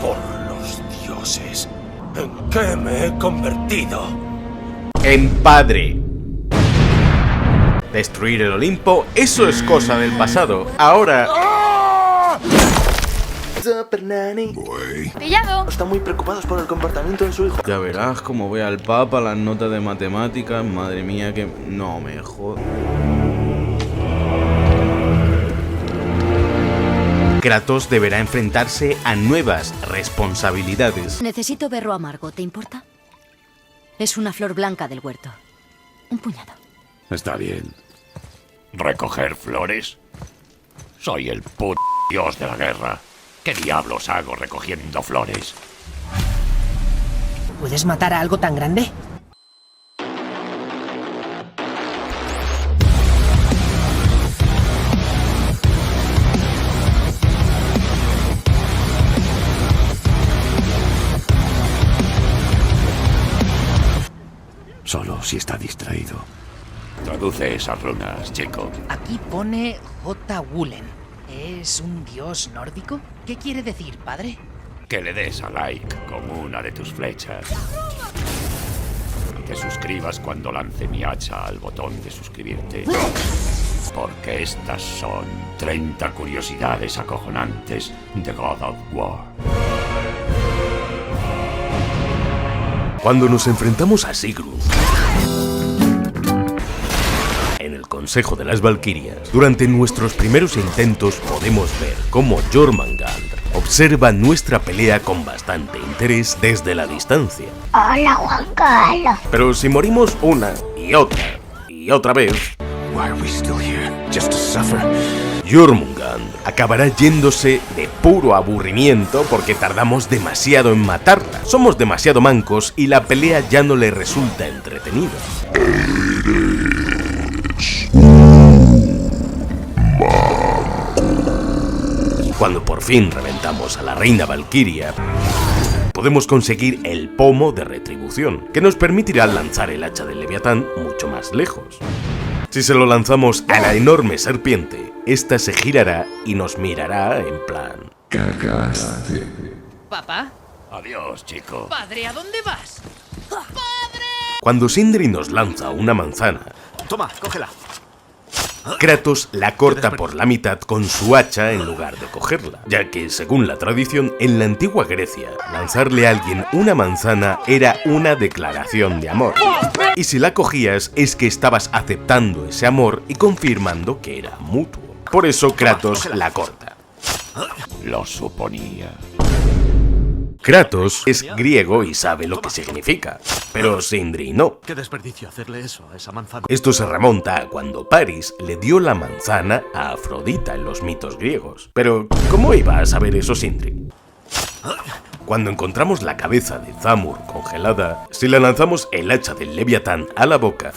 Por los dioses, ¿en qué me he convertido? En padre. Destruir el Olimpo, eso es cosa del pasado. Ahora... ¡Pillado! Están muy preocupados por el comportamiento de su hijo. Ya verás cómo ve al Papa las notas de matemáticas. Madre mía, que... No me jodas. Kratos deberá enfrentarse a nuevas responsabilidades. Necesito berro amargo, ¿te importa? Es una flor blanca del huerto. Un puñado. Está bien. ¿Recoger flores? Soy el puto dios de la guerra. ¿Qué diablos hago recogiendo flores? ¿Puedes matar a algo tan grande? Solo si está distraído. Traduce esas runas, chico. Aquí pone J. Woolen. ¿Es un dios nórdico? ¿Qué quiere decir, padre? Que le des a like con una de tus flechas. Y te suscribas cuando lance mi hacha al botón de suscribirte. Porque estas son 30 curiosidades acojonantes de God of War. Cuando nos enfrentamos a Sigrun en el Consejo de las Valquirias, durante nuestros primeros intentos podemos ver cómo Jormungand observa nuestra pelea con bastante interés desde la distancia. Hola, Juan Carlos. Pero si morimos una y otra vez, Jormungand acabará yéndose de puro aburrimiento porque tardamos demasiado en matarla. Somos demasiado mancos y la pelea ya no le resulta entretenida. Cuando por fin reventamos a la reina Valquiria, podemos conseguir el pomo de retribución, que nos permitirá lanzar el hacha del Leviatán mucho más lejos. Si se lo lanzamos a la enorme serpiente, esta se girará y nos mirará en plan... Cagaste. ¿Papá? Adiós, chico. Padre, ¿a dónde vas? ¡Padre! Cuando Sindri nos lanza una manzana, Toma, cógela. Kratos la corta por la mitad con su hacha en lugar de cogerla, ya que, según la tradición, en la antigua Grecia, lanzarle a alguien una manzana era una declaración de amor. Y si la cogías es que estabas aceptando ese amor y confirmando que era mutuo. Por eso Kratos la corta. Lo suponía. Kratos es griego y sabe lo que significa, pero Sindri no. Qué desperdicio hacerle eso a esa manzana. Esto se remonta a cuando Paris le dio la manzana a Afrodita en los mitos griegos. Pero, ¿cómo iba a saber eso Sindri? Cuando encontramos la cabeza de Thamur congelada, si le lanzamos el hacha del Leviatán a la boca,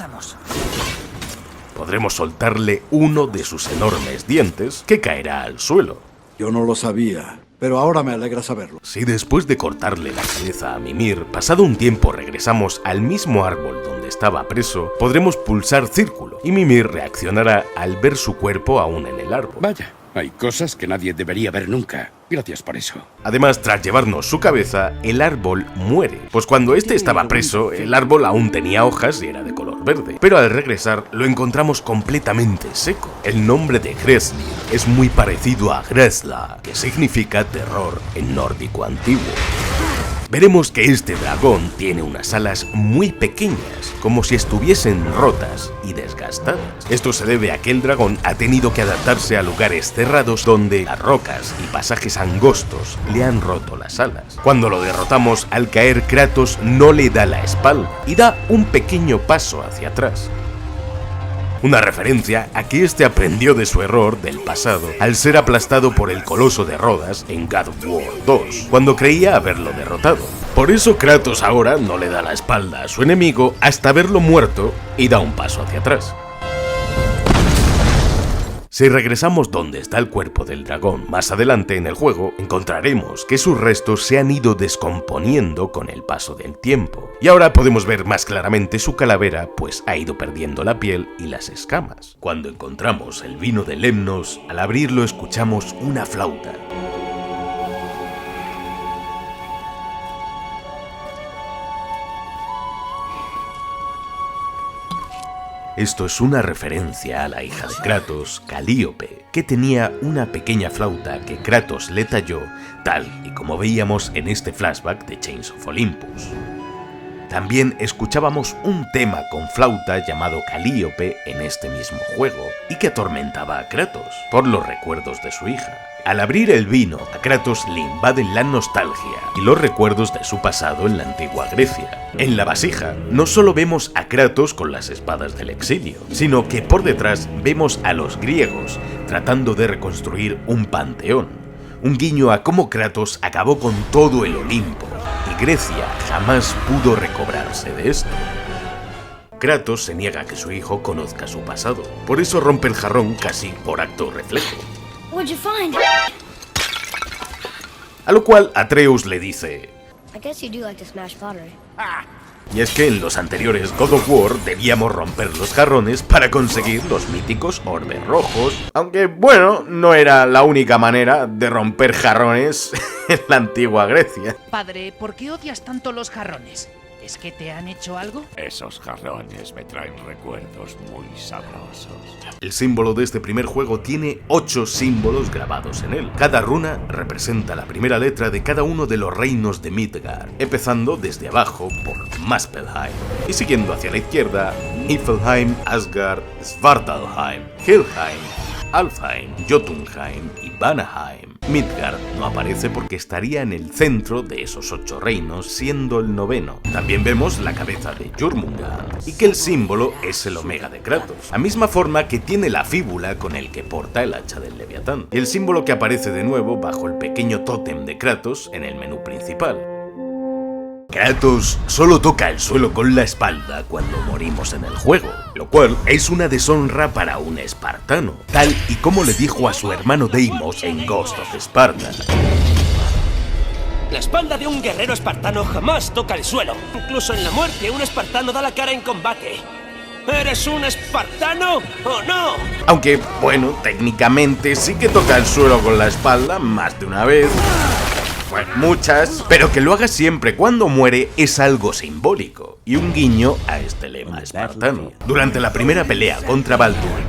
podremos soltarle uno de sus enormes dientes que caerá al suelo. Yo no lo sabía, pero ahora me alegra saberlo. Si después de cortarle la cabeza a Mimir, pasado un tiempo regresamos al mismo árbol donde estaba preso, podremos pulsar círculo y Mimir reaccionará al ver su cuerpo aún en el árbol. Vaya, hay cosas que nadie debería ver nunca. Gracias por eso. Además, tras llevarnos su cabeza, el árbol muere. Pues cuando este estaba preso, el árbol aún tenía hojas y era de color verde. Pero al regresar, lo encontramos completamente seco. El nombre de Gresnir es muy parecido a Gresla, que significa terror en nórdico antiguo. Veremos que este dragón tiene unas alas muy pequeñas, como si estuviesen rotas y desgastadas. Esto se debe a que el dragón ha tenido que adaptarse a lugares cerrados donde las rocas y pasajes angostos le han roto las alas. Cuando lo derrotamos, al caer Kratos no le da la espalda y da un pequeño paso hacia atrás. Una referencia a que este aprendió de su error del pasado al ser aplastado por el coloso de Rodas en God of War 2, cuando creía haberlo derrotado. Por eso Kratos ahora no le da la espalda a su enemigo hasta verlo muerto y da un paso hacia atrás. Si regresamos donde está el cuerpo del dragón más adelante en el juego, encontraremos que sus restos se han ido descomponiendo con el paso del tiempo. Y ahora podemos ver más claramente su calavera, pues ha ido perdiendo la piel y las escamas. Cuando encontramos el vino de Lemnos, al abrirlo escuchamos una flauta. Esto es una referencia a la hija de Kratos, Calíope, que tenía una pequeña flauta que Kratos le talló, tal y como veíamos en este flashback de Chains of Olympus. También escuchábamos un tema con flauta llamado Calíope en este mismo juego, y que atormentaba a Kratos por los recuerdos de su hija. Al abrir el vino, a Kratos le invaden la nostalgia y los recuerdos de su pasado en la antigua Grecia. En la vasija, no solo vemos a Kratos con las espadas del exilio, sino que por detrás vemos a los griegos tratando de reconstruir un panteón. Un guiño a cómo Kratos acabó con todo el Olimpo, y Grecia jamás pudo recobrarse de esto. Kratos se niega a que su hijo conozca su pasado, por eso rompe el jarrón casi por acto reflejo. What'd you find? A lo cual Atreus le dice: I guess you do like to smash pottery. y es que en los anteriores God of War debíamos romper los jarrones para conseguir los míticos orbes rojos, aunque bueno, no era la única manera de romper jarrones en la antigua Grecia. Padre, ¿por qué odias tanto los jarrones? ¿Es que te han hecho algo? Esos jarrones me traen recuerdos muy sabrosos. El símbolo de este primer juego tiene 8 símbolos grabados en él. Cada runa representa la primera letra de cada uno de los reinos de Midgard, empezando desde abajo por Muspelheim y siguiendo hacia la izquierda Niflheim, Asgard, Svartalheim, Helheim, Alfheim, Jotunheim y Vanaheim. Midgard no aparece porque estaría en el centro de esos 8 reinos, siendo el 9º. También vemos la cabeza de Jormungand, y que el símbolo es el omega de Kratos, la misma forma que tiene la fíbula con el que porta el hacha del Leviatán, y el símbolo que aparece de nuevo bajo el pequeño tótem de Kratos en el menú principal. Kratos solo toca el suelo con la espalda cuando morimos en el juego, lo cual es una deshonra para un espartano, tal y como le dijo a su hermano Deimos en Ghost of Sparta. La espalda de un guerrero espartano jamás toca el suelo. Incluso en la muerte, un espartano da la cara en combate. ¿Eres un espartano o no? Aunque, bueno, técnicamente sí que toca el suelo con la espalda más de una vez. Bueno, muchas, pero que lo haga siempre cuando muere es algo simbólico y un guiño a este lema espartano. Durante la primera pelea contra Baldur,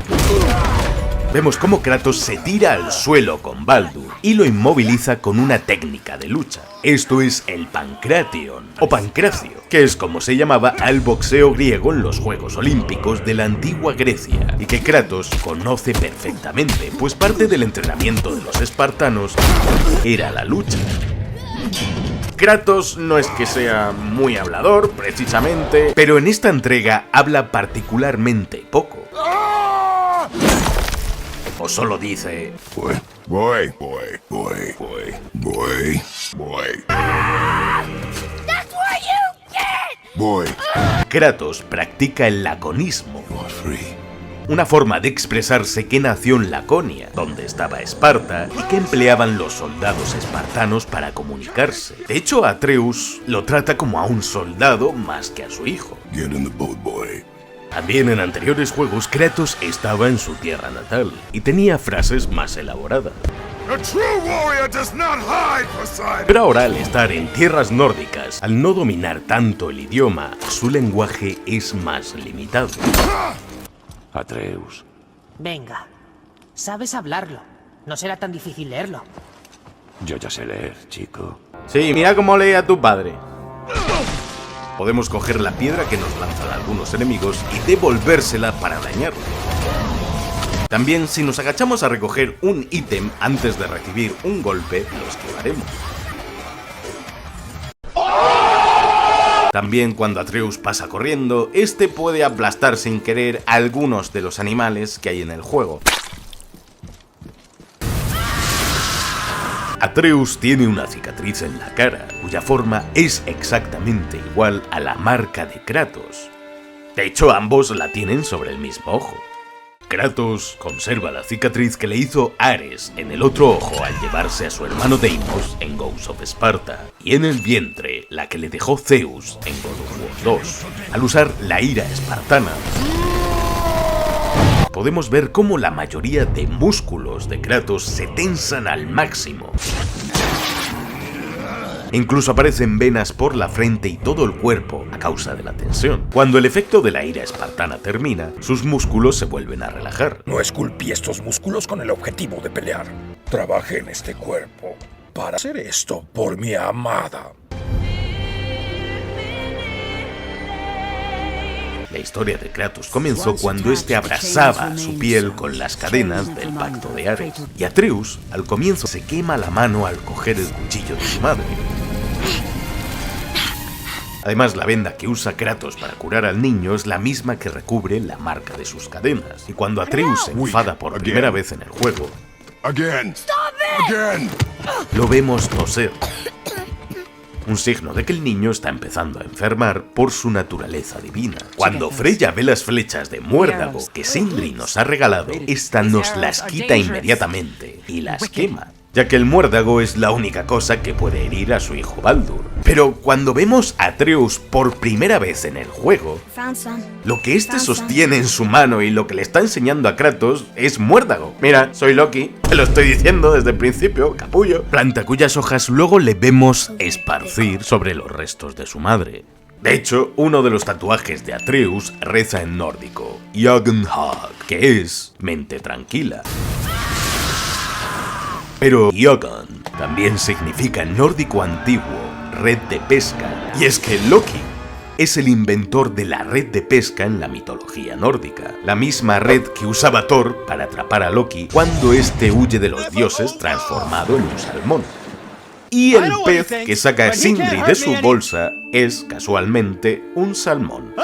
vemos cómo Kratos se tira al suelo con Baldur y lo inmoviliza con una técnica de lucha. Esto es el Pancration, o Pancracio, que es como se llamaba al boxeo griego en los Juegos Olímpicos de la antigua Grecia, y que Kratos conoce perfectamente, pues parte del entrenamiento de los espartanos era la lucha. Kratos no es que sea muy hablador, precisamente, pero en esta entrega habla particularmente poco. O solo dice: Voy. Kratos practica el laconismo, una forma de expresarse que nació en Laconia, donde estaba Esparta, y que empleaban los soldados espartanos para comunicarse. De hecho, Atreus lo trata como a un soldado más que a su hijo. También en anteriores juegos, Kratos estaba en su tierra natal y tenía frases más elaboradas. Pero ahora, al estar en tierras nórdicas, al no dominar tanto el idioma, su lenguaje es más limitado. Atreus. Venga, sabes hablarlo. No será tan difícil leerlo. Yo ya sé leer, chico. Sí, mira cómo lee a tu padre. Podemos coger la piedra que nos lanzan algunos enemigos y devolvérsela para dañarlo. También, si nos agachamos a recoger un ítem antes de recibir un golpe, lo esquivaremos. También cuando Atreus pasa corriendo, este puede aplastar sin querer a algunos de los animales que hay en el juego. Atreus tiene una cicatriz en la cara, cuya forma es exactamente igual a la marca de Kratos. De hecho, ambos la tienen sobre el mismo ojo. Kratos conserva la cicatriz que le hizo Ares en el otro ojo al llevarse a su hermano Deimos en Ghost of Sparta, y en el vientre la que le dejó Zeus en God of War 2, al usar la ira espartana. Podemos ver cómo la mayoría de músculos de Kratos se tensan al máximo. e incluso aparecen venas por la frente y todo el cuerpo a causa de la tensión. Cuando el efecto de la ira espartana termina, sus músculos se vuelven a relajar. No esculpí estos músculos con el objetivo de pelear. Trabajé en este cuerpo para hacer esto por mi amada. La historia de Kratos comenzó cuando este abrazaba su piel con las cadenas del pacto de Ares, y Atreus al comienzo se quema la mano al coger el cuchillo de su madre. Además, la venda que usa Kratos para curar al niño es la misma que recubre la marca de sus cadenas, y cuando Atreus se enfada por primera vez en el juego, lo vemos toser. Un signo de que el niño está empezando a enfermar por su naturaleza divina. Cuando Freya ve las flechas de muérdago que Sindri nos ha regalado, esta nos las quita inmediatamente y las quema, ya que el muérdago es la única cosa que puede herir a su hijo Baldur. Pero cuando vemos a Atreus por primera vez en el juego, lo que este sostiene en su mano y lo que le está enseñando a Kratos es muérdago. Mira, soy Loki, te lo estoy diciendo desde el principio, capullo. Planta cuyas hojas luego le vemos esparcir sobre los restos de su madre. De hecho, uno de los tatuajes de Atreus reza en nórdico, Jögnhag, que es mente tranquila. Pero Jögn también significa en nórdico antiguo red de pesca, y es que Loki es el inventor de la red de pesca en la mitología nórdica, la misma red que usaba Thor para atrapar a Loki cuando este huye de los dioses transformado en un salmón. Y el pez que saca Sindri de su bolsa es, casualmente, un salmón.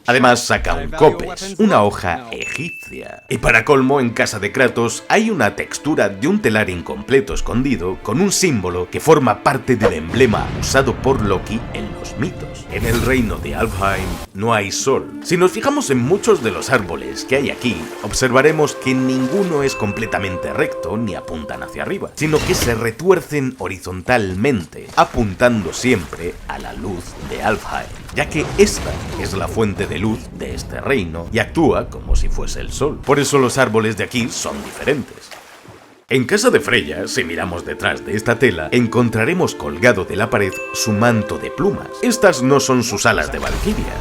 Además saca un copes, una hoja egipcia. Y para colmo, en casa de Kratos hay una textura de un telar incompleto escondido con un símbolo que forma parte del emblema usado por Loki en los mitos. En el reino de Alfheim no hay sol. Si nos fijamos en muchos de los árboles que hay aquí, observaremos que ninguno es completamente recto ni apuntan hacia arriba, sino que se retuercen horizontalmente, apuntando siempre a la luz de Alfheim, ya que esta es la fuente de luz de este reino y actúa como si fuese el sol. Por eso los árboles de aquí son diferentes. En casa de Freya, si miramos detrás de esta tela, encontraremos colgado de la pared su manto de plumas. Estas no son sus alas de Valkyria,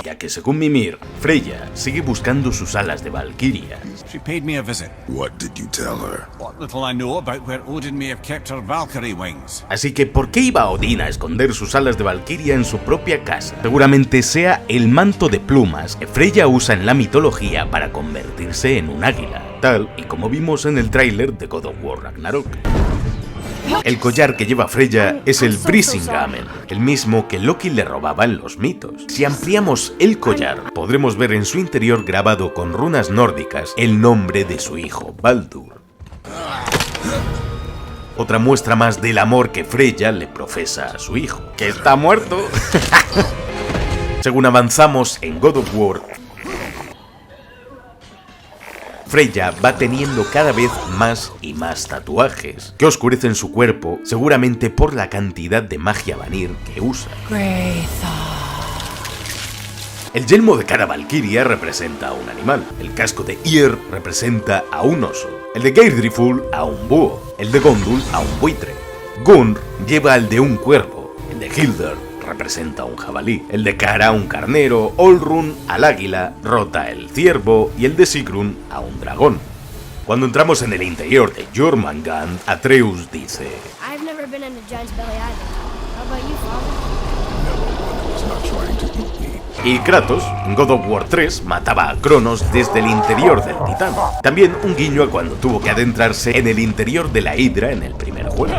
ya que según Mimir, Freya sigue buscando sus alas de Valkyria. She paid me a visit. What did you tell her? What little I know about where Odin may have kept her Valkyrie wings. Así que, ¿por qué iba Odín a esconder sus alas de Valkyria en su propia casa? Seguramente sea el manto de plumas que Freya usa en la mitología para convertirse en un águila, tal y como vimos en el tráiler de God of War Ragnarok. El collar que lleva Freya es el Brisingamen, el mismo que Loki le robaba en los mitos. Si ampliamos el collar, podremos ver en su interior grabado con runas nórdicas el nombre de su hijo Baldur. Otra muestra más del amor que Freya le profesa a su hijo, que está muerto. Según avanzamos en God of War, Freya va teniendo cada vez más y más tatuajes, que oscurecen su cuerpo, seguramente por la cantidad de magia Vanir que usa. El yelmo de cara Valkyria representa a un animal, el casco de Ýr representa a un oso, el de Geirdriful a un búho, el de Gondul a un buitre. Gunr lleva al de un cuervo, el de Hilder representa a un jabalí, el de Kara a un carnero, Olrun al águila, Rota el ciervo y el de Sigrun a un dragón. Cuando entramos en el interior de Jormungand, Atreus dice: I've never been in a giant's belly either. How about you, father? Y Kratos, en God of War 3, mataba a Cronos desde el interior del titán. También un guiño a cuando tuvo que adentrarse en el interior de la Hidra en el primer juego.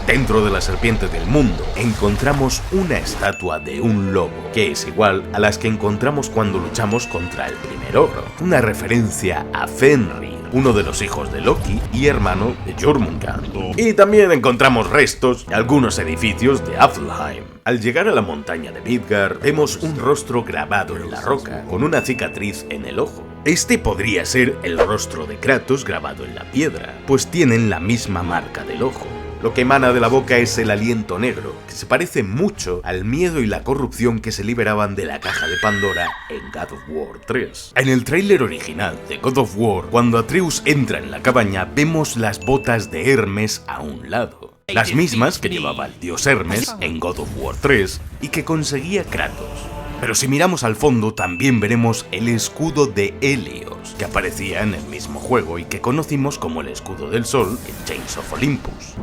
Dentro de la serpiente del mundo encontramos una estatua de un lobo, que es igual a las que encontramos cuando luchamos contra el primer ogro. Una referencia a Fenrir, uno de los hijos de Loki y hermano de Jormungand. Y también encontramos restos de algunos edificios de Alfheim. Al llegar a la montaña de Midgard, vemos un rostro grabado en la roca, con una cicatriz en el ojo. Este podría ser el rostro de Kratos grabado en la piedra, pues tienen la misma marca del ojo. Lo que emana de la boca es el aliento negro, que se parece mucho al miedo y la corrupción que se liberaban de la caja de Pandora en God of War 3. En el tráiler original de God of War, cuando Atreus entra en la cabaña, vemos las botas de Hermes a un lado. Las mismas que llevaba el dios Hermes en God of War 3 y que conseguía Kratos. Pero si miramos al fondo también veremos el escudo de Helios, que aparecía en el mismo juego y que conocimos como el escudo del sol en Chains of Olympus.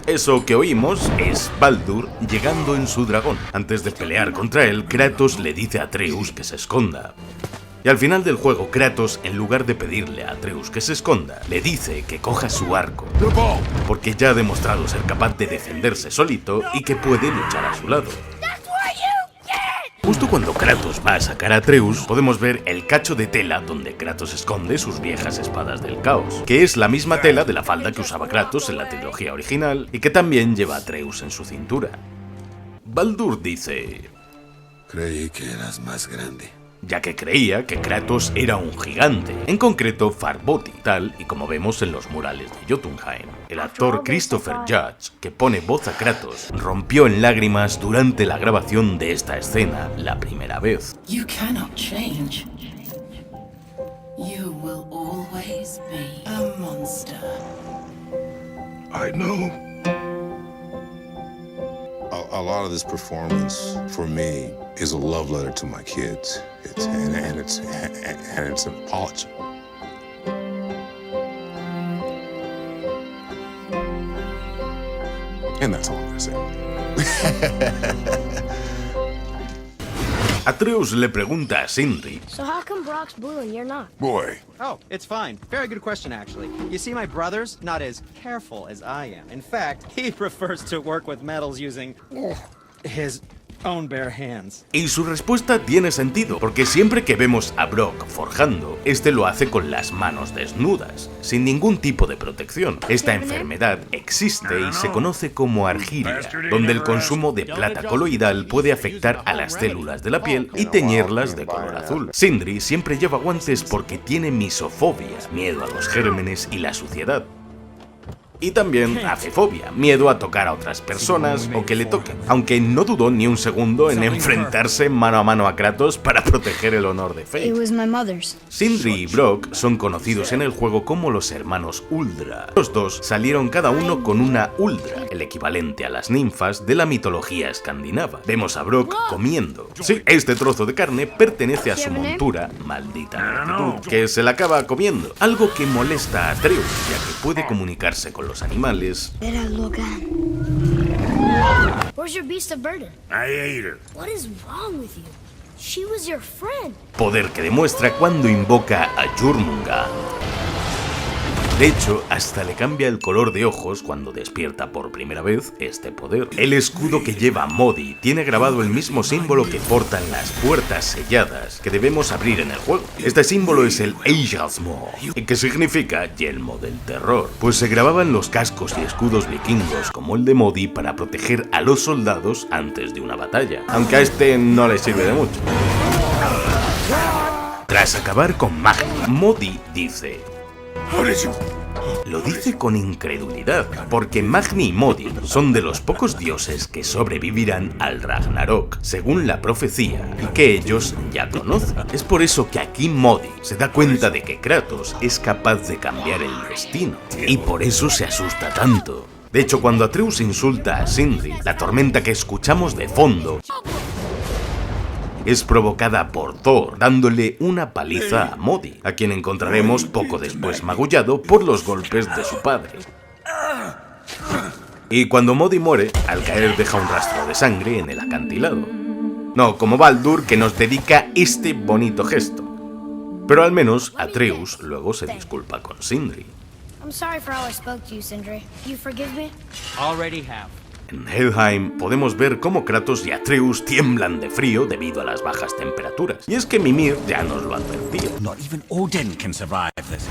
Eso que oímos es Baldur llegando en su dragón. Antes de pelear contra él, Kratos le dice a Atreus que se esconda. Y al final del juego, Kratos, en lugar de pedirle a Atreus que se esconda, le dice que coja su arco, porque ya ha demostrado ser capaz de defenderse solito y que puede luchar a su lado. Justo cuando Kratos va a sacar a Atreus, podemos ver el cacho de tela donde Kratos esconde sus viejas espadas del caos, que es la misma tela de la falda que usaba Kratos en la trilogía original y que también lleva Atreus en su cintura. Baldur dice: creí que eras más grande, ya que creía que Kratos era un gigante, en concreto Farboti, tal y como vemos en los murales de Jotunheim. El actor Christopher Judge, que pone voz a Kratos, rompió en lágrimas durante la grabación de esta escena la primera vez. You cannot change. You will always be a monster. I know. A lot of this performance, for me, is a love letter to my kids. It's an apology. And that's all I'm gonna say. Atreus le pregunta a Sindri: So how come Brock's blue and you're not? Boy. Oh, it's fine. Very good question, actually. You see, my brother's not as careful as I am. In fact, he prefers to work with metals using his own bare hands. Y su respuesta tiene sentido, porque siempre que vemos a Brock forjando, este lo hace con las manos desnudas, sin ningún tipo de protección. Esta enfermedad existe y se conoce como argiria, donde el consumo de plata coloidal puede afectar a las células de la piel y teñirlas de color azul. Sindri siempre lleva guantes porque tiene misofobia, miedo a los gérmenes y la suciedad. Y también afefobia, miedo a tocar a otras personas o que le toquen, aunque no dudó ni un segundo en enfrentarse mano a mano a Kratos para proteger el honor de Faith. Sindri y Brock son conocidos en el juego como los hermanos Uldra. Los dos salieron cada uno con una Uldra, el equivalente a las ninfas de la mitología escandinava. Vemos a Brock comiendo. Sí, este trozo de carne pertenece a su montura, maldita actitud, que se la acaba comiendo, algo que molesta a Atreus, ya que puede comunicarse con los animales. Where's your beast of burden? I ate her. What is wrong with you? She was your friend. Poder que demuestra cuando invoca a Jormungand. De hecho, hasta le cambia el color de ojos cuando despierta por primera vez este poder. El escudo que lleva Modi tiene grabado el mismo símbolo que portan las puertas selladas que debemos abrir en el juego. Este símbolo es el Ejalsmor, que significa yelmo del terror, pues se grababa en los cascos y escudos vikingos como el de Modi para proteger a los soldados antes de una batalla, aunque a este no le sirve de mucho. Tras acabar con Magni, Modi dice: lo dice con incredulidad, porque Magni y Modi son de los pocos dioses que sobrevivirán al Ragnarok, según la profecía, y que ellos ya conocen. Es por eso que aquí Modi se da cuenta de que Kratos es capaz de cambiar el destino, y por eso se asusta tanto. De hecho, cuando Atreus insulta a Sindri, la tormenta que escuchamos de fondo es provocada por Thor, dándole una paliza a Modi, a quien encontraremos poco después magullado por los golpes de su padre. Y cuando Modi muere, al caer deja un rastro de sangre en el acantilado. No como Baldur, que nos dedica este bonito gesto. Pero al menos Atreus luego se disculpa con Sindri. I'm sorry for how I spoke to you, Sindri. You forgive me? Already have. En Helheim podemos ver cómo Kratos y Atreus tiemblan de frío debido a las bajas temperaturas. Y es que Mimir ya nos lo advertía. Not even Odin can survive this.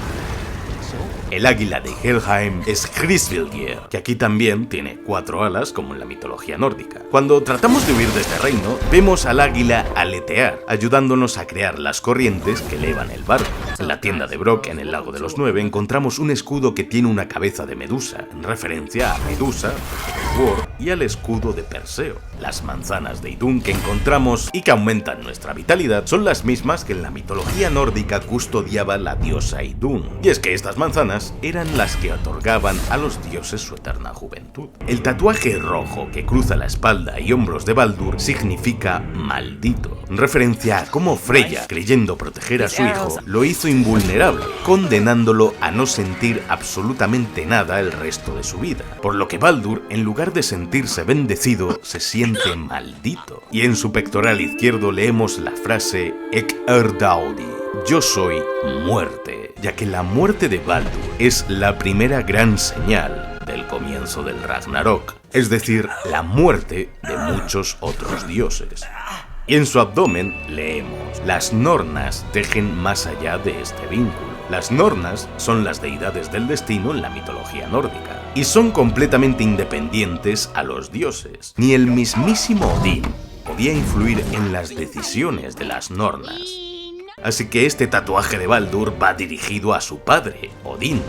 El águila de Helheim es Hrisvilgir, que aquí también tiene 4 alas como en la mitología nórdica. Cuando tratamos de huir de este reino, vemos al águila aletear, ayudándonos a crear las corrientes que elevan el barco. En la tienda de Brok, en el Lago de los Nueve, encontramos un escudo que tiene una cabeza de medusa, en referencia a Medusa, de War, y al escudo de Perseo. Las manzanas de Idun que encontramos y que aumentan nuestra vitalidad son las mismas que en la mitología nórdica custodiaba la diosa Idun. Y es que estas manzanas eran las que otorgaban a los dioses su eterna juventud. El tatuaje rojo que cruza la espalda y hombros de Baldur significa maldito, en referencia a cómo Freya, creyendo proteger a su hijo, lo hizo invulnerable, condenándolo a no sentir absolutamente nada el resto de su vida. Por lo que Baldur, en lugar de sentirse bendecido, se siente maldito. Y en su pectoral izquierdo leemos la frase Ek Daudi, yo soy muerte, ya que la muerte de Baldur es la primera gran señal del comienzo del Ragnarok, es decir, la muerte de muchos otros dioses. Y en su abdomen leemos, las Nornas tejen más allá de este vínculo. Las Nornas son las deidades del destino en la mitología nórdica, y son completamente independientes a los dioses. Ni el mismísimo Odín podía influir en las decisiones de las Nornas. Así que este tatuaje de Baldur va dirigido a su padre, Odín,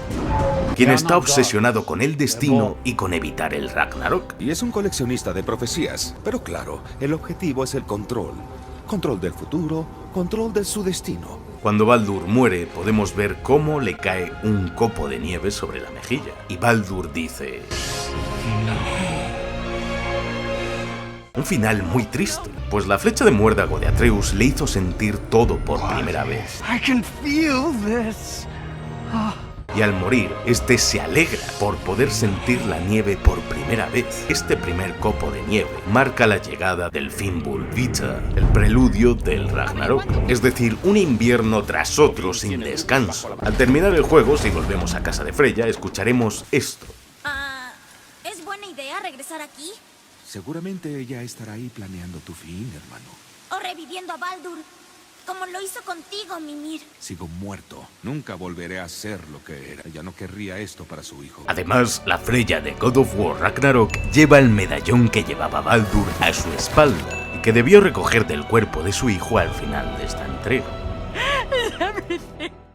quien está obsesionado con el destino y con evitar el Ragnarok. Y es un coleccionista de profecías, pero claro, el objetivo es el control. Control del futuro, control de su destino. Cuando Baldur muere, podemos ver cómo le cae un copo de nieve sobre la mejilla. Y Baldur dice... Un final muy triste, pues la flecha de muérdago de Atreus le hizo sentir todo por primera vez. Y al morir, este se alegra por poder sentir la nieve por primera vez. Este primer copo de nieve marca la llegada del Fimbulvita, el preludio del Ragnarok, es decir, un invierno tras otro sin descanso. Al terminar el juego, si volvemos a casa de Freya, escucharemos esto. ¿Es buena idea regresar aquí? Seguramente ella estará ahí planeando tu fin, hermano. O reviviendo a Baldur, como lo hizo contigo, Mimir. Sigo muerto. Nunca volveré a ser lo que era. Ella no querría esto para su hijo. Además, la Freya de God of War Ragnarok lleva el medallón que llevaba Baldur a su espalda y que debió recoger del cuerpo de su hijo al final de esta entrega.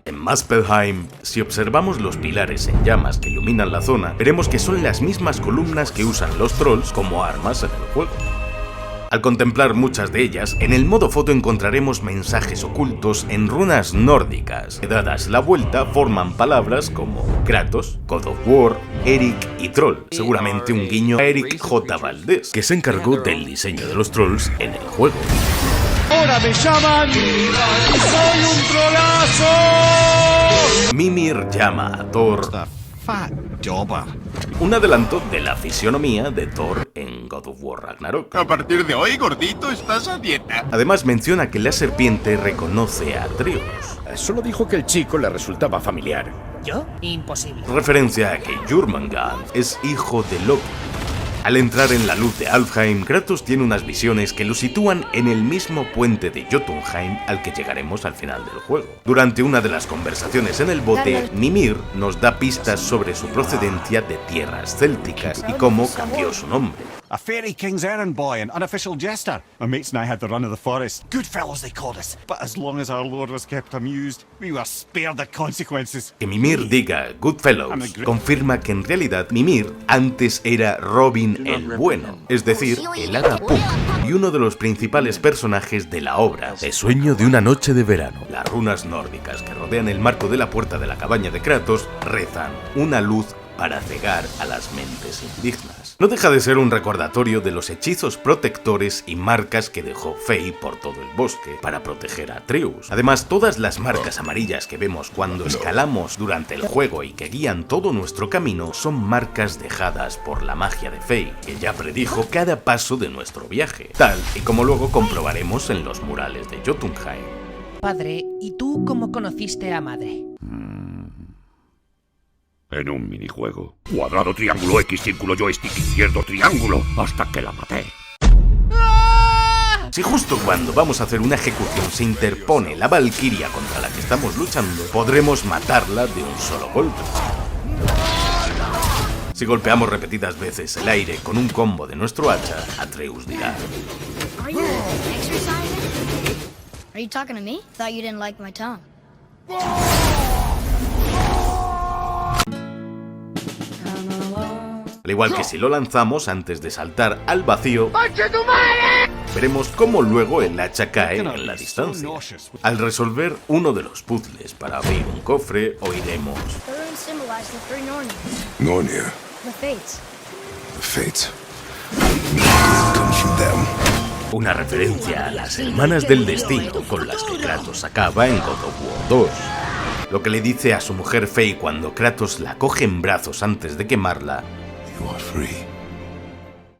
En Muspelheim, si observamos los pilares en llamas que iluminan la zona, veremos que son las mismas columnas que usan los trolls como armas en el juego. Al contemplar muchas de ellas, en el modo foto encontraremos mensajes ocultos en runas nórdicas, que dadas la vuelta forman palabras como Kratos, God of War, Eric y Troll, seguramente un guiño a Eric J. Valdés, que se encargó del diseño de los trolls en el juego. ¡Ahora me llaman! ¡Soy un trolazo! Mimir llama a Thor un adelanto de la fisionomía de Thor en God of War Ragnarok. A partir de hoy, gordito, estás a dieta. Además menciona que la serpiente reconoce a Atreus. Solo dijo que el chico le resultaba familiar. ¿Yo? Imposible. Referencia a que Jormungand es hijo de Loki. Al entrar en la luz de Alfheim, Kratos tiene unas visiones que lo sitúan en el mismo puente de Jotunheim al que llegaremos al final del juego. Durante una de las conversaciones en el bote, Mimir nos da pistas sobre su procedencia de tierras célticas y cómo cambió su nombre. A fairy king's errand boy and unofficial jester. My mates and I had the run of the forest. Good fellows they called us. But as long as our lord was kept amused, we were spared the consequences. Que Mimir diga Goodfellows confirma que en realidad Mimir antes era Robin el Bueno, es decir, el hada Puck, y uno de los principales personajes de la obra de Sueño de una noche de verano. Las runas nórdicas que rodean el marco de la puerta de la cabaña de Kratos rezan una luz para cegar a las mentes indignas. No deja de ser un recordatorio de los hechizos protectores y marcas que dejó Fey por todo el bosque para proteger a Atreus. Además, todas las marcas amarillas que vemos cuando escalamos durante el juego y que guían todo nuestro camino son marcas dejadas por la magia de Fey, que ya predijo cada paso de nuestro viaje, tal y como luego comprobaremos en los murales de Jotunheim. Padre, ¿y tú cómo conociste a madre? En un minijuego. Cuadrado, triángulo, X, círculo, joystick, izquierdo, triángulo, hasta que la maté. Si justo cuando vamos a hacer una ejecución se interpone la valquiria contra la que estamos luchando, podremos matarla de un solo golpe. Si golpeamos repetidas veces el aire con un combo de nuestro hacha, Atreus dirá: Are you exercising? Are you talking to me? Thought you didn't like my tongue. Al igual que si lo lanzamos antes de saltar al vacío, veremos cómo luego el hacha cae en la distancia. Al resolver uno de los puzzles para abrir un cofre, oiremos: The runes symbolize the three Norns. Nornir, The Fates. the fates. Come from them. una referencia a las hermanas del destino con las que Kratos acaba en God of War 2. Lo que le dice a su mujer Faye cuando Kratos la coge en brazos antes de quemarla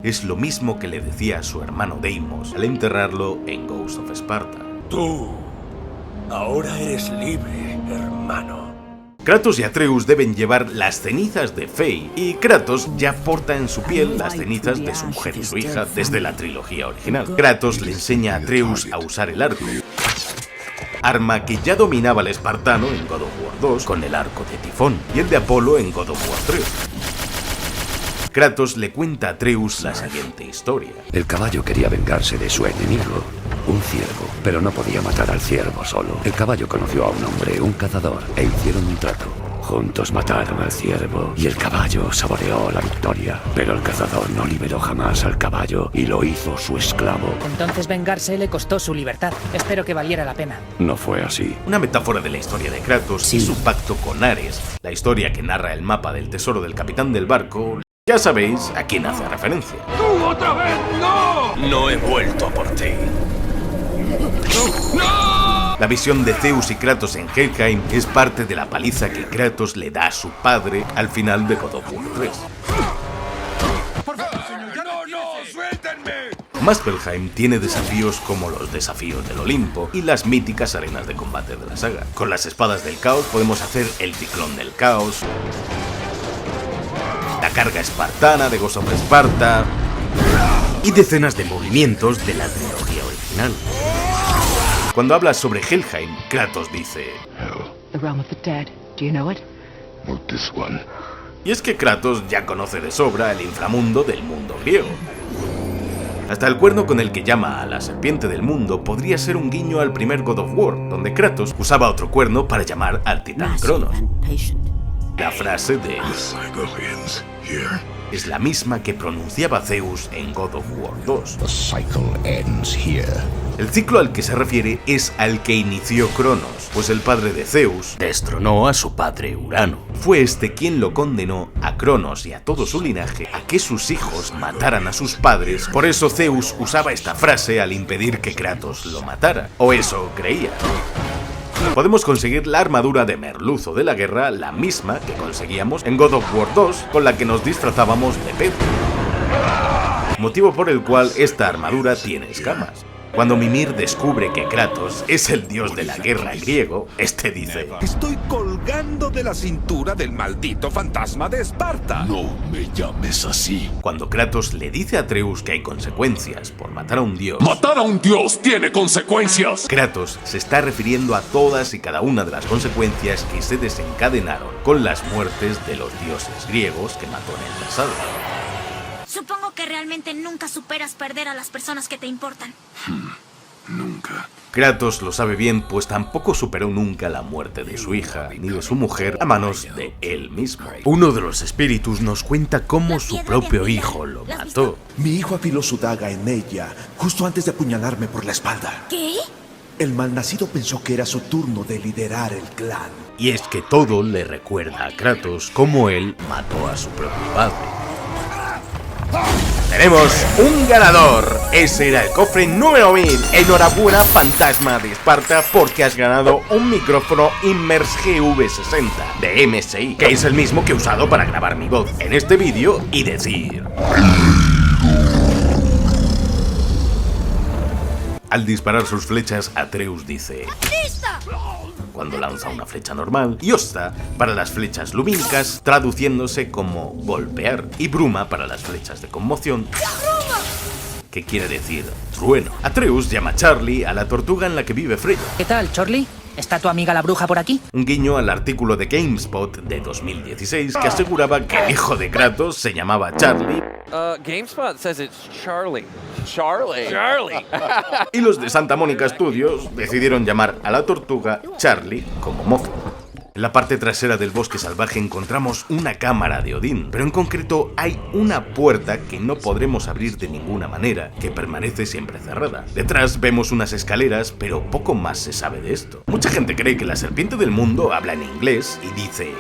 es lo mismo que le decía a su hermano Deimos al enterrarlo en Ghost of Sparta. Tú ahora eres libre, hermano. Kratos y Atreus deben llevar las cenizas de Faye, y Kratos ya porta en su piel las cenizas de su mujer y su hija desde la trilogía original. Kratos le enseña a Atreus a usar el arco, arma que ya dominaba el espartano en God of War 2 con el arco de Tifón, y el de Apolo en God of War 3. Kratos le cuenta a Atreus la siguiente historia. El caballo quería vengarse de su enemigo, un ciervo, pero no podía matar al ciervo solo. El caballo conoció a un hombre, un cazador, e hicieron un trato. Juntos mataron al ciervo y el caballo saboreó la victoria. Pero el cazador no liberó jamás al caballo y lo hizo su esclavo. Entonces vengarse le costó su libertad. Espero que valiera la pena. No fue así. Una metáfora de la historia de Kratos y su pacto con Ares, la historia que narra el mapa del tesoro del capitán del barco. Ya sabéis a quién hace referencia. ¡Tú otra vez no! No he vuelto por ti. ¡No! La visión de Zeus y Kratos en Helheim es parte de la paliza que Kratos le da a su padre al final de God of War 3. ¡No, suéltenme! Muspelheim tiene desafíos como los desafíos del Olimpo y las míticas arenas de combate de la saga. Con las espadas del caos podemos hacer el ciclón del caos, la carga espartana de Ghost of Sparta y decenas de movimientos de la trilogía original. Cuando habla sobre Helheim, Kratos dice: The realm of the dead. Do you know it? Not this one. Y es que Kratos ya conoce de sobra el inframundo del mundo griego. Hasta el cuerno con el que llama a la serpiente del mundo podría ser un guiño al primer God of War, donde Kratos usaba otro cuerno para llamar al titán Cronos. La frase de es la misma que pronunciaba Zeus en God of War 2. El ciclo al que se refiere es al que inició Cronos, pues el padre de Zeus destronó a su padre Urano. Fue este quien lo condenó a Cronos y a todo su linaje a que sus hijos mataran a sus padres. Por eso Zeus usaba esta frase al impedir que Kratos lo matara, o eso creía. Podemos conseguir la armadura de merluzo de la guerra, la misma que conseguíamos en God of War 2, con la que nos disfrazábamos de Pedro. Motivo por el cual esta armadura tiene escamas. Cuando Mimir descubre que Kratos es el dios de la guerra griego, este dice: Estoy colgando de la cintura del maldito fantasma de Esparta. No me llames así. Cuando Kratos le dice a Atreus que hay consecuencias por matar a un dios, ¡matar a un dios tiene consecuencias! Kratos se está refiriendo a todas y cada una de las consecuencias que se desencadenaron con las muertes de los dioses griegos que mató en el pasado. Supongo que realmente nunca superas perder a las personas que te importan. Nunca. Kratos lo sabe bien, pues tampoco superó nunca la muerte de su hija ni de su mujer a manos de él mismo. Uno de los espíritus nos cuenta cómo su propio hijo lo mató. Mi hijo afiló su daga en ella justo antes de apuñalarme por la espalda. ¿Qué? El malnacido pensó que era su turno de liderar el clan. Y es que todo le recuerda a Kratos cómo él mató a su propio padre. Tenemos un ganador. Ese era el cofre número 1000. Enhorabuena, fantasma de Esparta, porque has ganado un micrófono Immers GV60 de MSI, que es el mismo que he usado para grabar mi voz en este vídeo y decir. Al disparar sus flechas, Atreus dice: ¡Lista! Cuando lanza una flecha normal, y Osta para las flechas lumínicas, traduciéndose como golpear, y Bruma para las flechas de conmoción, que quiere decir trueno. Atreus llama Charlie a la tortuga en la que vive Freya. ¿Qué tal, Charlie? ¿Está tu amiga la bruja por aquí? Un guiño al artículo de GameSpot de 2016 que aseguraba que el hijo de Kratos se llamaba Charlie. GameSpot says it's Charlie. Charlie. Y los de Santa Mónica Studios decidieron llamar a la tortuga Charlie como mozo. En la parte trasera del bosque salvaje encontramos una cámara de Odín, pero en concreto hay una puerta que no podremos abrir de ninguna manera, que permanece siempre cerrada. Detrás vemos unas escaleras, pero poco más se sabe de esto. Mucha gente cree que la serpiente del mundo habla en inglés y dice...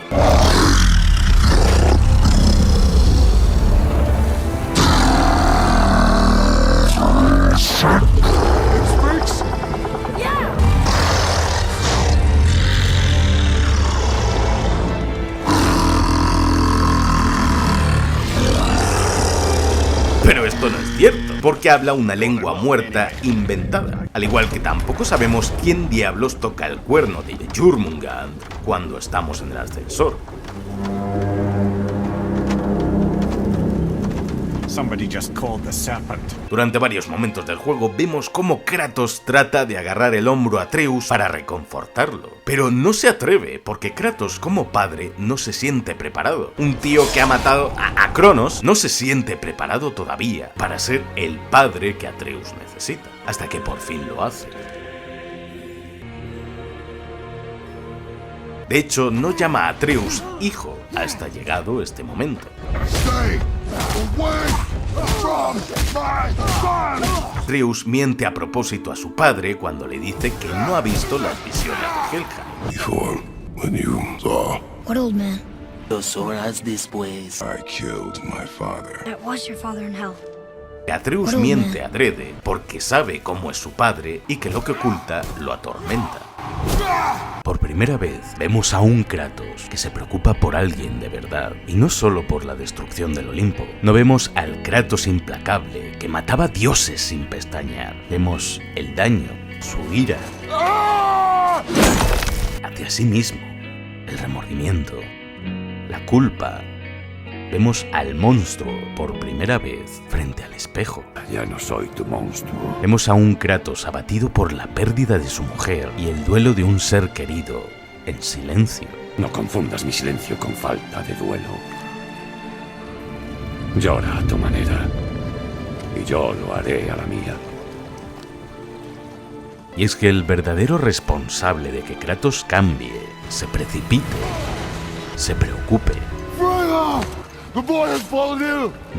Pero esto no es cierto, porque habla una lengua muerta inventada. Al igual que tampoco sabemos quién diablos toca el cuerno de Jormungand cuando estamos en el ascensor. Somebody just called the serpent. Durante varios momentos del juego vemos cómo Kratos trata de agarrar el hombro a Atreus para reconfortarlo. Pero no se atreve, porque Kratos como padre no se siente preparado. Un tío que ha matado a Cronos no se siente preparado todavía para ser el padre que Atreus necesita, hasta que por fin lo hace. De hecho, no llama a Atreus hijo hasta llegado este momento. Atreus miente a propósito a su padre cuando le dice que no ha visto las visiones de Helheim. What old man? 2 horas después. I killed my father. That was your father in hell. Atreus miente adrede porque sabe cómo es su padre y que lo que oculta lo atormenta. Por primera vez vemos a un Kratos que se preocupa por alguien de verdad, y no solo por la destrucción del Olimpo. No vemos al Kratos implacable que mataba dioses sin pestañear. Vemos el daño, su ira hacia sí mismo, el remordimiento, la culpa. Vemos al monstruo por primera vez frente al espejo. Ya no soy tu monstruo. Vemos a un Kratos abatido por la pérdida de su mujer y el duelo de un ser querido en silencio. No confundas mi silencio con falta de duelo. Llora a tu manera y yo lo haré a la mía. Y es que el verdadero responsable de que Kratos cambie, se precipite, se preocupe,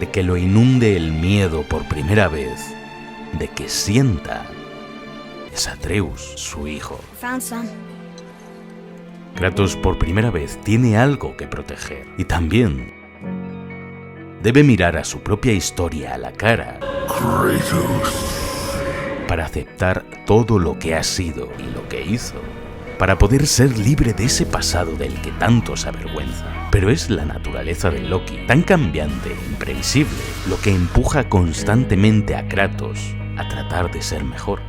de que lo inunde el miedo por primera vez, de que sienta, es Atreus, su hijo. Found some. Kratos por primera vez tiene algo que proteger y también debe mirar a su propia historia a la cara para aceptar todo lo que ha sido y lo que hizo, para poder ser libre de ese pasado del que tanto se avergüenza. Pero es la naturaleza de Loki, tan cambiante e imprevisible, lo que empuja constantemente a Kratos a tratar de ser mejor.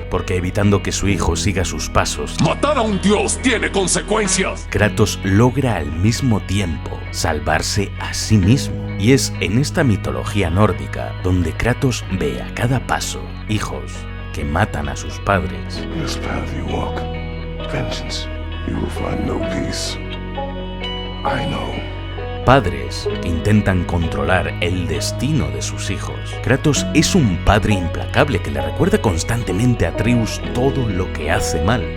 Porque evitando que su hijo siga sus pasos, ¡matar a un dios tiene consecuencias! Kratos logra al mismo tiempo salvarse a sí mismo. Y es en esta mitología nórdica donde Kratos ve a cada paso hijos que matan a sus padres. Padres que intentan controlar el destino de sus hijos. Kratos es un padre implacable que le recuerda constantemente a Atreus todo lo que hace mal.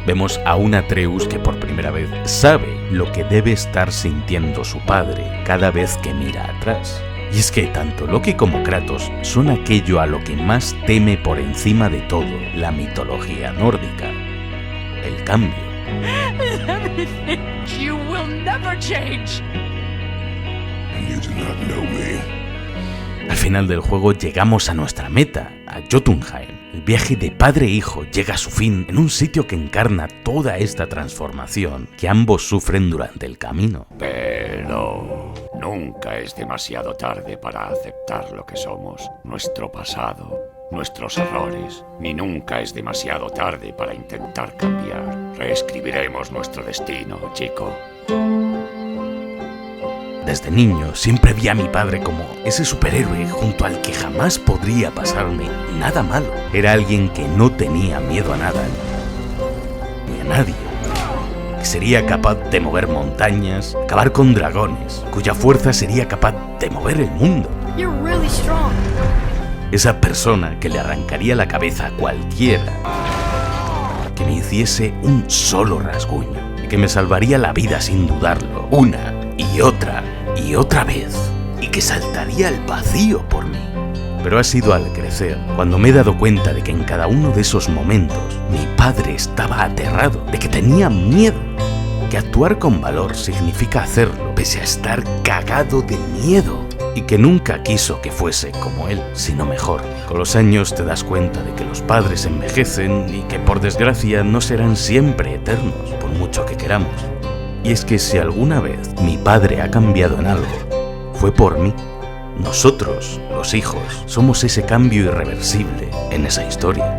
Vemos a un Atreus que por primera vez sabe lo que debe estar sintiendo su padre cada vez que mira atrás. Y es que tanto Loki como Kratos son aquello a lo que más teme por encima de todo la mitología nórdica: el cambio. You will never change. Al final del juego llegamos a nuestra meta, a Jotunheim. El viaje de padre e hijo llega a su fin en un sitio que encarna toda esta transformación que ambos sufren durante el camino. Pero nunca es demasiado tarde para aceptar lo que somos, nuestro pasado, nuestros errores, ni nunca es demasiado tarde para intentar cambiar. Reescribiremos nuestro destino, chico. Desde niño siempre vi a mi padre como ese superhéroe junto al que jamás podría pasarme nada malo. Era alguien que no tenía miedo a nada, ni a nadie. Que sería capaz de mover montañas, acabar con dragones, cuya fuerza sería capaz de mover el mundo. You're really strong. Esa persona que le arrancaría la cabeza a cualquiera que me hiciese un solo rasguño y que me salvaría la vida sin dudarlo, una y otra vez, y que saltaría al vacío por mí. Pero ha sido al crecer cuando me he dado cuenta de que en cada uno de esos momentos mi padre estaba aterrado, de que tenía miedo, que actuar con valor significa hacerlo pese a estar cagado de miedo, y que nunca quiso que fuese como él, sino mejor. Con los años te das cuenta de que los padres envejecen y que por desgracia no serán siempre eternos, por mucho que queramos. Y es que si alguna vez mi padre ha cambiado en algo, fue por mí. Nosotros, los hijos, somos ese cambio irreversible en esa historia.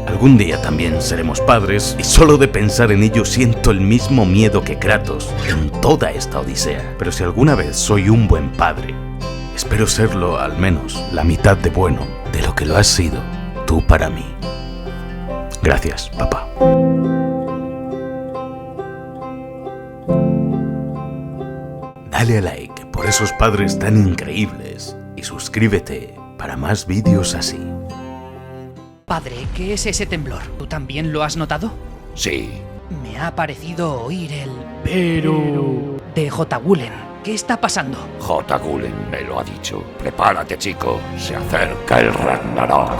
Algún día también seremos padres y solo de pensar en ello siento el mismo miedo que Kratos en toda esta odisea. Pero si alguna vez soy un buen padre, espero serlo al menos la mitad de bueno de lo que lo has sido tú para mí. Gracias, papá. Dale a like por esos padres tan increíbles y suscríbete para más vídeos así. Padre, ¿qué es ese temblor? ¿Tú también lo has notado? Sí. Me ha parecido oír el pero de J. Woolen. ¿Qué está pasando? J. Gulen me lo ha dicho. Prepárate, chico. Se acerca el Ragnarok.